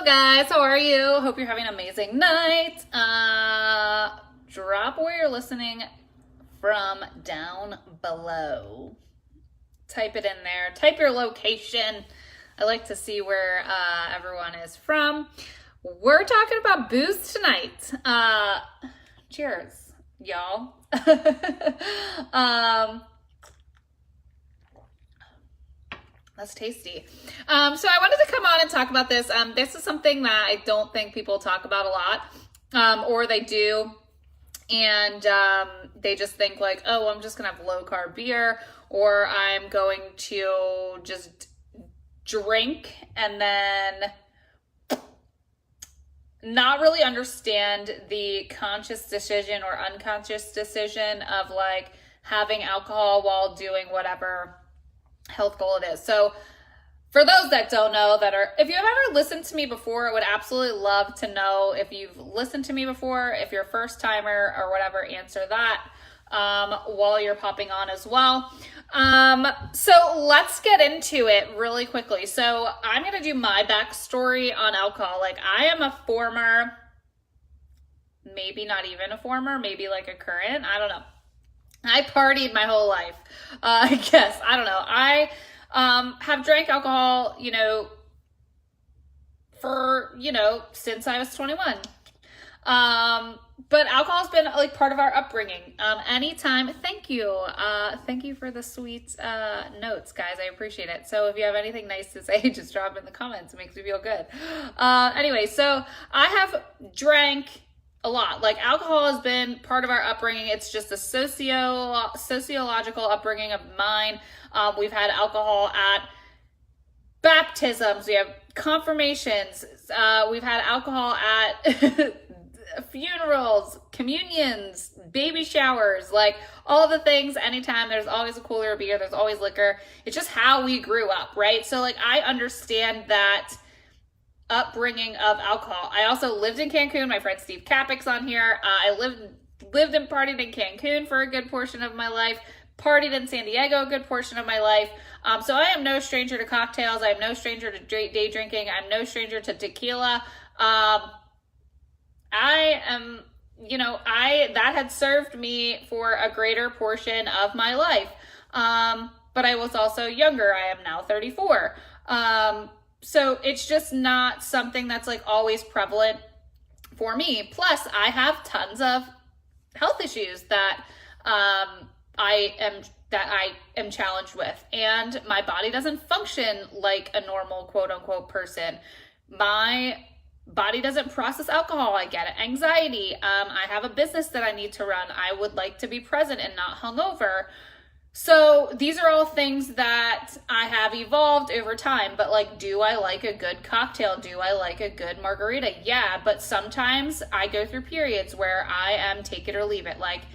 Hello guys, how are you? Hope you're having an amazing night. Drop where you're listening from down below. Type it in there. Type your location. I like to see where everyone is from. We're talking about booze tonight. Cheers, y'all. That's tasty. So I wanted to come on and talk about this. This is something that I don't think people talk about a lot, or they do, and they just think like, oh, I'm just gonna have low carb beer, or I'm going to just drink and then not really understand the conscious decision or unconscious decision of like having alcohol while doing whatever health goal it is. So for those that don't know, if you've ever listened to me before, I would absolutely love to know if you've listened to me before. If you're a first timer or whatever, answer that while you're popping on as well. So let's get into it really quickly. So I'm going to do my backstory on alcohol. Like I am a former, maybe not even a former, maybe like a current, I don't know. I partied my whole life, I guess. I don't know. I have drank alcohol, since I was 21. But alcohol's been like part of our upbringing. Anytime, thank you. Thank you for the sweet notes, guys. I appreciate it. So if you have anything nice to say, just drop in the comments. It makes me feel good. Anyway, so I have drank a lot. Like alcohol has been part of our upbringing. It's just a sociological upbringing of mine. We've had alcohol at baptisms. We have confirmations. We've had alcohol at funerals, communions, baby showers, like all the things. Anytime there's always a cooler of beer, there's always liquor. It's just how we grew up, right? So like I understand that upbringing of alcohol. I also lived in Cancun. My friend Steve Capek's on here. I lived and partied in Cancun for a good portion of my life. Partied in San Diego a good portion of my life. So I am no stranger to cocktails. I am no stranger to day drinking. I'm no stranger to tequila. That had served me for a greater portion of my life. But I was also younger. I am now 34. So it's just not something that's like always prevalent for me. Plus I have tons of health issues that I am challenged with, and my body doesn't function like a normal quote unquote person. My body doesn't process alcohol. I get anxiety. I have a business that I need to run. I would like to be present and not hungover. So these are all things that I have evolved over time. But like, do I like a good cocktail? Do I like a good margarita? Yeah, but sometimes I go through periods where I am take it or leave it. Like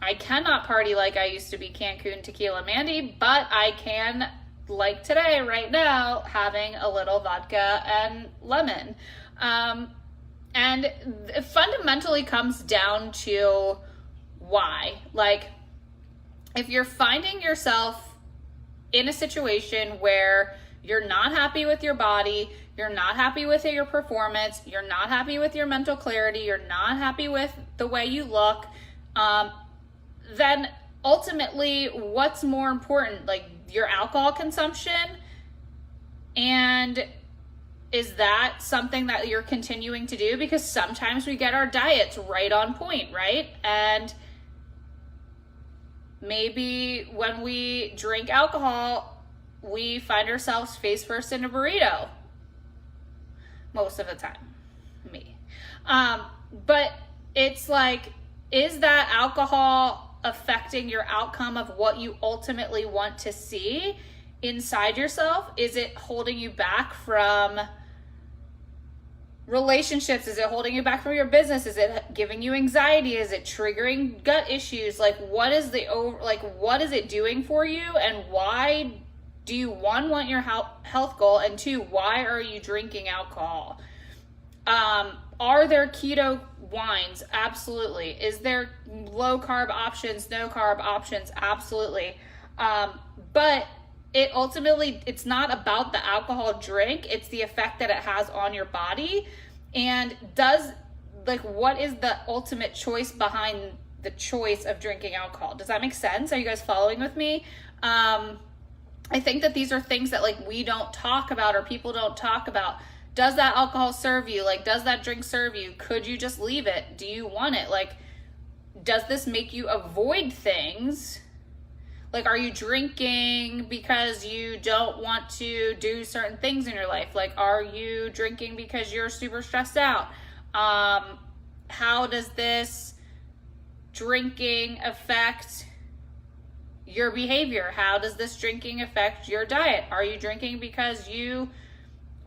I cannot party like I used to be Cancun tequila Mandy, but I can, like today, right now, having a little vodka and lemon. And it fundamentally comes down to why. Like, if you're finding yourself in a situation where you're not happy with your body, you're not happy with your performance, you're not happy with your mental clarity, you're not happy with the way you look, then ultimately what's more important, like your alcohol consumption? And is that something that you're continuing to do? Because sometimes we get our diets right on point, right? And maybe when we drink alcohol, we find ourselves face first in a burrito. Most of the time, me. But it's like, is that alcohol affecting your outcome of what you ultimately want to see inside yourself? Is it holding you back from relationships? Is it holding you back from your business? Is it giving you anxiety? Is it triggering gut issues? Like what is it doing for you? And why do you want your health goal? And two, why are you drinking alcohol? Are there keto wines? Absolutely. Is there low carb options, no carb options? Absolutely. But it's not about the alcohol drink, it's the effect that it has on your body. And what is the ultimate choice behind the choice of drinking alcohol? Does that make sense? Are you guys following with me? I think that these are things that like we don't talk about, or people don't talk about. Does that alcohol serve you? Like, does that drink serve you? Could you just leave it? Do you want it? Like, does this make you avoid things? Like, are you drinking because you don't want to do certain things in your life? Like, are you drinking because you're super stressed out? How does this drinking affect your behavior? How does this drinking affect your diet? Are you drinking because you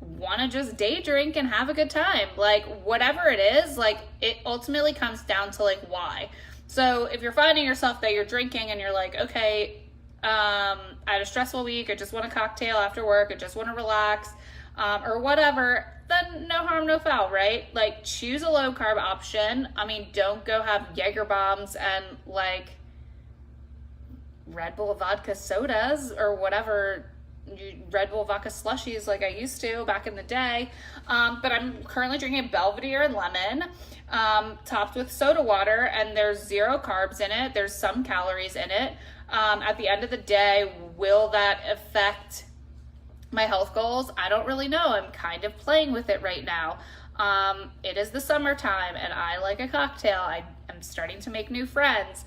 want to just day drink and have a good time? Like, whatever it is, like, it ultimately comes down to like why. So if you're finding yourself that you're drinking and you're like, okay, I had a stressful week, I just want a cocktail after work, I just want to relax, or whatever, then no harm, no foul, right? Like, choose a low carb option. I mean, don't go have Jaeger bombs and like Red Bull vodka sodas or whatever, Red Bull vodka slushies like I used to back in the day. But I'm currently drinking Belvedere and lemon, topped with soda water, and there's 0 carbs in it. There's some calories in it. At the end of the day, will that affect my health goals? I don't really know. I'm kind of playing with it right now. It is the summertime and I like a cocktail. I'm starting to make new friends.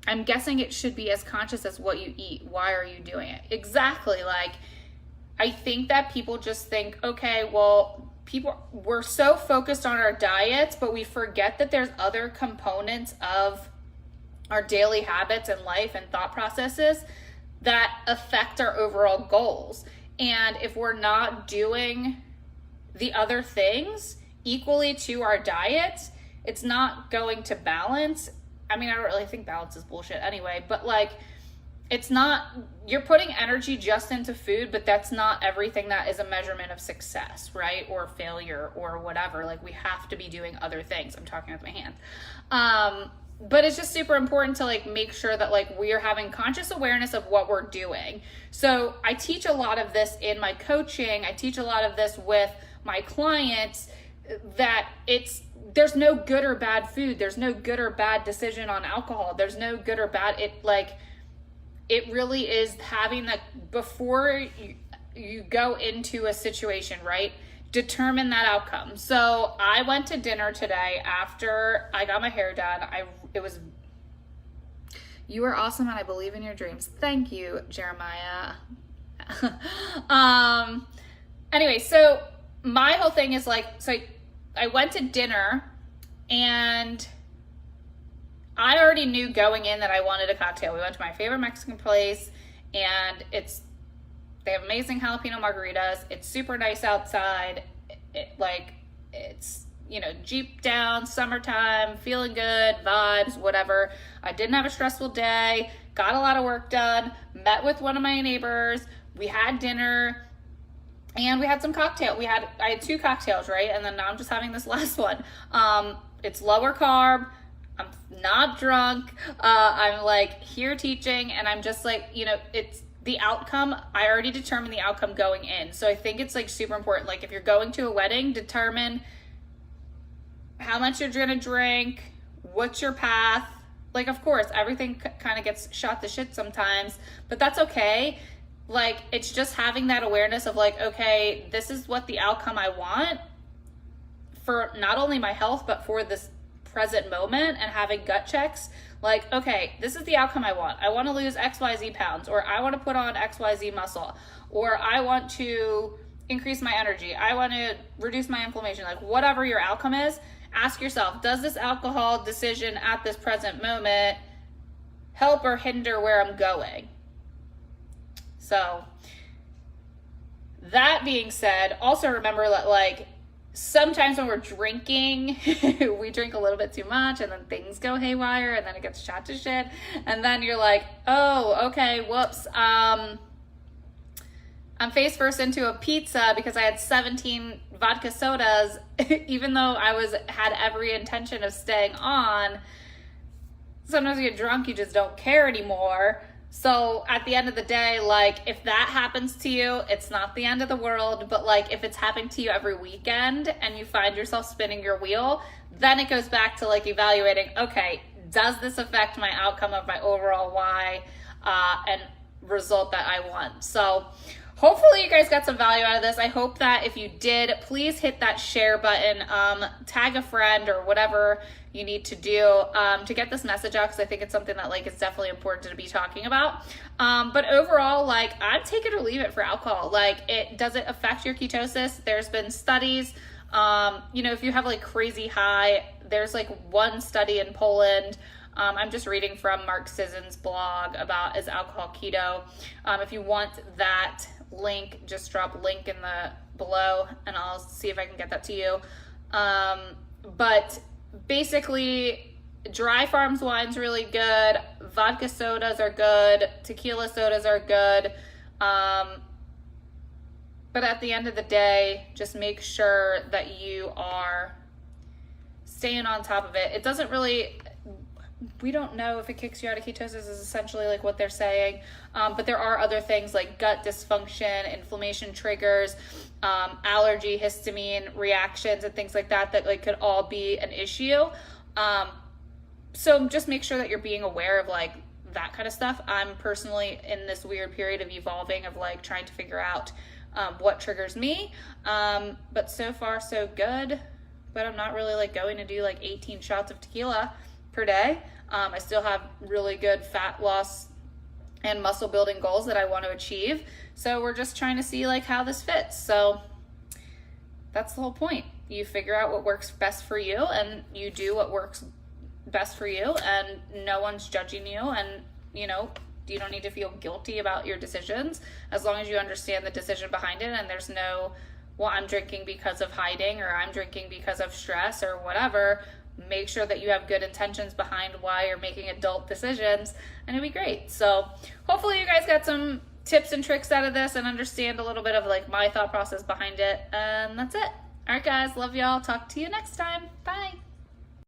I'm guessing it should be as conscious as what you eat. Why are you doing it? Exactly. Like, I think that people just think, okay, well, we're so focused on our diets, but we forget that there's other components of our daily habits and life and thought processes that affect our overall goals. And if we're not doing the other things equally to our diet, it's not going to balance. I mean, I don't really think balance is bullshit anyway, but like, it's not, you're putting energy just into food, but that's not everything that is a measurement of success, right? Or failure or whatever. Like, we have to be doing other things. I'm talking with my hands. But it's just super important to like make sure that like we are having conscious awareness of what we're doing. So I teach a lot of this in my coaching. I teach a lot of this with my clients, that there's no good or bad food. There's no good or bad decision on alcohol. There's no good or bad. It really is having that before you go into a situation, right? Determine that outcome. So I went to dinner today after I got my hair done. You are awesome and I believe in your dreams. Thank you, Jeremiah. Anyway, so my whole thing is like, so I went to dinner and I already knew going in that I wanted a cocktail. We went to my favorite Mexican place and they have amazing jalapeno margaritas. It's super nice outside. It's, Jeep down, summertime, feeling good, vibes, whatever. I didn't have a stressful day, got a lot of work done, met with one of my neighbors. We had dinner and we had some cocktail. I had 2 cocktails, right? And then now I'm just having this last one. It's lower carb. I'm not drunk. I'm like here teaching and I'm just like, it's the outcome. I already determined the outcome going in. So I think it's like super important. Like if you're going to a wedding, determine how much you're going to drink, what's your path. Like, of course, everything kind of gets shot to shit sometimes, but that's okay. Like, it's just having that awareness of like, okay, this is what the outcome I want for not only my health, but for this present moment, and having gut checks. Like, okay, this is the outcome I want. I want to lose XYZ pounds, or I want to put on XYZ muscle, or I want to increase my energy. I want to reduce my inflammation. Like, whatever your outcome is, ask yourself, does this alcohol decision at this present moment help or hinder where I'm going? So that being said, also remember that like sometimes when we're drinking, we drink a little bit too much and then things go haywire and then it gets shot to shit. And then you're like, oh, okay, whoops. I'm face first into a pizza because I had 17 vodka sodas, even though I had every intention of staying on. Sometimes you get drunk, you just don't care anymore. So at the end of the day, like if that happens to you, it's not the end of the world, but like if it's happening to you every weekend and you find yourself spinning your wheel, then it goes back to like evaluating, okay, does this affect my outcome of my overall why and result that I want? So hopefully you guys got some value out of this. I hope that if you did, please hit that share button, tag a friend or whatever you need to do to get this message out, because I think it's something that like is definitely important to be talking about. But overall, like I'd take it or leave it for alcohol. Like does it affect your ketosis? There's been studies, you know, if you have like crazy high, there's like one study in Poland. I'm just reading from Mark Sisson's blog about is alcohol keto. If you want that link, just drop link in the below and I'll see if I can get that to you. But basically dry farms wine's really good, vodka sodas are good, tequila sodas are good, but at the end of the day, just make sure that you are staying on top of it. It doesn't really, we don't know if it kicks you out of ketosis is essentially like what they're saying, but there are other things like gut dysfunction, inflammation triggers, allergy, histamine reactions and things like that that like could all be an issue. So just make sure that you're being aware of like that kind of stuff. I'm personally in this weird period of evolving of like trying to figure out what triggers me, but so far so good. But I'm not really like going to do like 18 shots of tequila per day. I still have really good fat loss and muscle building goals that I want to achieve. So we're just trying to see like how this fits. So that's the whole point. You figure out what works best for you and you do what works best for you, and no one's judging you, and you know, you don't need to feel guilty about your decisions as long as you understand the decision behind it and there's no, well, I'm drinking because of hiding or I'm drinking because of stress or whatever. Make sure that you have good intentions behind why you're making adult decisions and it'll be great. So hopefully you guys got some tips and tricks out of this and understand a little bit of like my thought process behind it. And that's it. All right, guys. Love y'all. Talk to you next time. Bye.